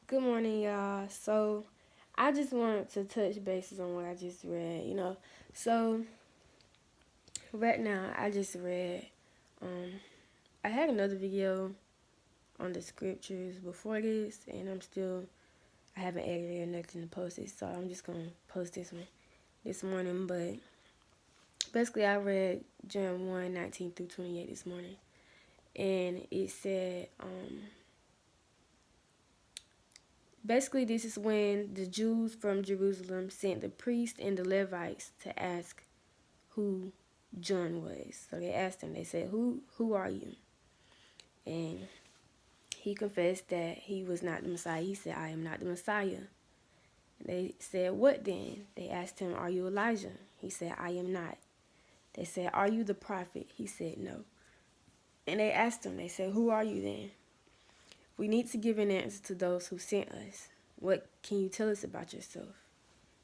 Good morning, y'all. So, I just wanted to touch bases on what I just read. So, right now, I just read, um, I had another video on the scriptures before this, and I haven't edited or nothing to post it, so I'm just going to post this one this morning. But basically, I read John 1:19 through 28 this morning, and it said, basically, this is when the Jews from Jerusalem sent the priests and the Levites to ask who John was. So they asked him, they said, Who are you? And he confessed that he was not the Messiah. He said, I am not the Messiah. They said, What then? They asked him, Are you Elijah? He said, I am not. They said, Are you the prophet? He said, No. And they asked him, they said, Who are you then? We need to give an answer to those who sent us. What can you tell us about yourself?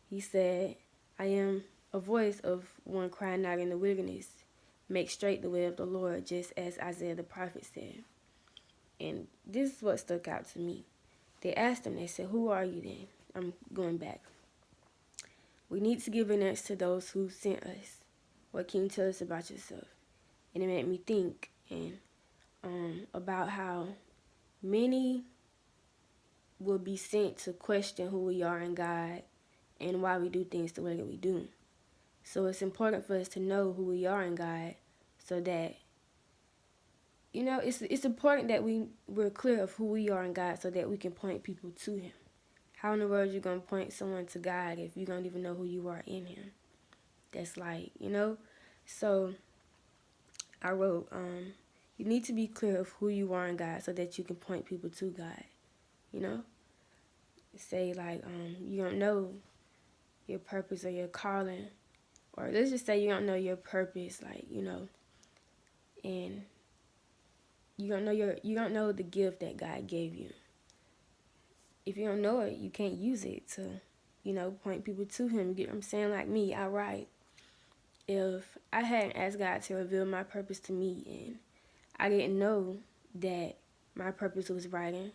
He said, I am a voice of one crying out in the wilderness, make straight the way of the Lord, just as Isaiah the prophet said. And this is what stuck out to me. They asked him, they said, Who are you then? I'm going back. We need to give an answer to those who sent us. What can you tell us about yourself? And it made me think about how many will be sent to question who we are in God and why we do things the way that we do. So it's important for us to know who we are in God, so that it's important that we're clear of who we are in God, so that we can point people to Him. How in the world are you gonna point someone to God if you don't even know who you are in Him? That's So I wrote, you need to be clear of who you are in God, so that you can point people to God. You know, say you don't know your purpose or your calling, or let's just say you don't know your purpose, and you don't know the gift that God gave you. If you don't know it, you can't use it to, point people to Him. You get what I'm saying? Like me, I write. If I hadn't asked God to reveal my purpose to me, and I didn't know that my purpose was writing,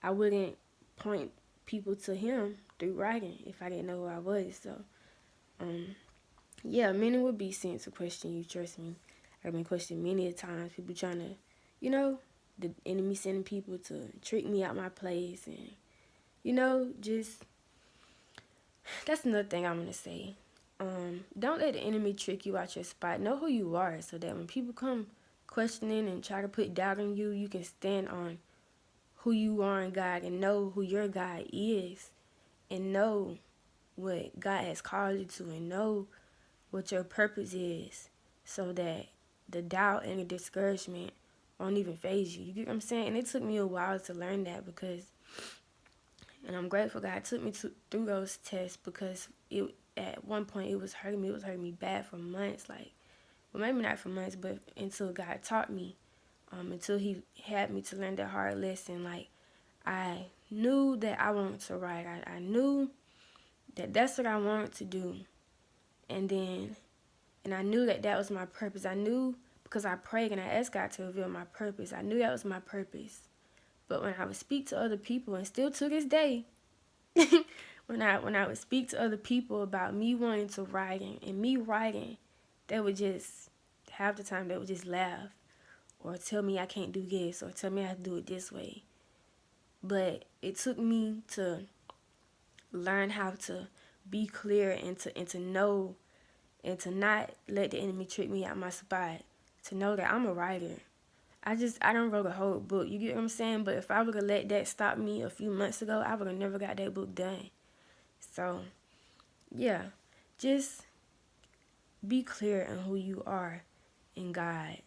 I wouldn't point people to Him through writing if I didn't know who I was. So, yeah, many would be sent to question you. Trust me, I've been questioned many a times. People trying to, the enemy sending people to trick me out my place, and just that's another thing I'm gonna say. Don't let the enemy trick you out your spot. Know who you are, so that when people come questioning and try to put doubt on you, you can stand on who you are in God, and know who your God is, and know what God has called you to, and know what your purpose is, so that the doubt and the discouragement won't even phase you. You get what I'm saying? And it took me a while to learn that, and I'm grateful God took me through those tests, because at one point it was hurting me. It was hurting me bad for months, maybe not for months, but until God taught me, until He had me to learn that hard lesson. I knew that I wanted to write. I knew that that's what I wanted to do, and I knew that that was my purpose. I knew, because I prayed and I asked God to reveal my purpose. I knew that was my purpose. But when I would speak to other people, and still to this day, when I would speak to other people about me wanting to write and me writing, they would just, half the time, they would just laugh or tell me I can't do this, or tell me I have to do it this way. But it took me to learn how to be clear, and to know, and to not let the enemy trick me out my spot. To know that I'm a writer. I don't wrote a whole book. You get what I'm saying? But if I would have let that stop me a few months ago, I would have never got that book done. So, yeah, just be clear on who you are in God,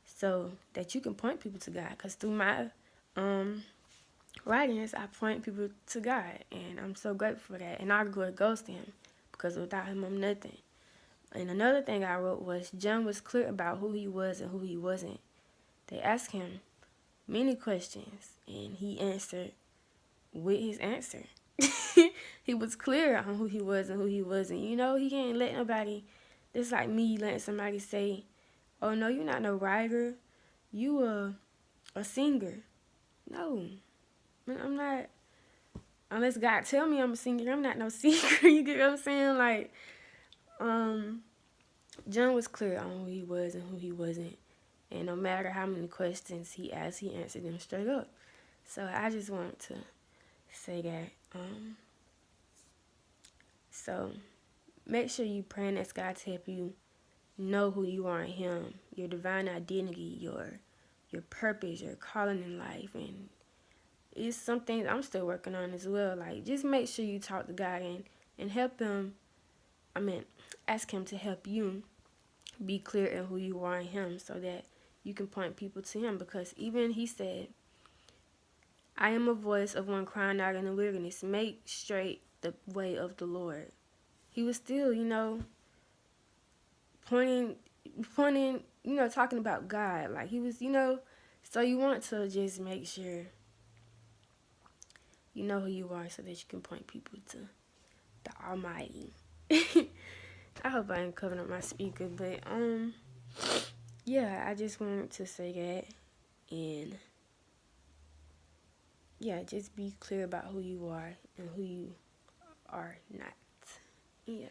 so that you can point people to God. Because through my writings, I point people to God, and I'm so grateful for that. And our glory goes to Him, because without Him, I'm nothing. And another thing I wrote was, John was clear about who he was and who he wasn't. They asked him many questions, and he answered with his answer. He was clear on who he was and who he wasn't. He can't let nobody, it's like me letting somebody say, oh, no, you're not no writer. You a singer. No, I'm not. unless God tell me I'm a singer, I'm not no singer. You get what I'm saying? Like, John was clear on who he was and who he wasn't. And no matter how many questions he asked, he answered them straight up. So I just wanted to say that. So make sure you pray and ask God to help you know who you are in Him, your divine identity, your purpose, your calling in life, and it's something I'm still working on as well. Like, just make sure you talk to God and help Him. Ask Him to help you be clear in who you are in Him, so that you can point people to Him. Because even He said, "I am a voice of one crying out in the wilderness, make straight the way of the Lord." He was still, pointing, talking about God. Like, he was, so you want to just make sure you know who you are so that you can point people to the Almighty. I hope I ain't covering up my speaker, but yeah, I just wanted to say that, and yeah, just be clear about who you are and who you are not. Yeah.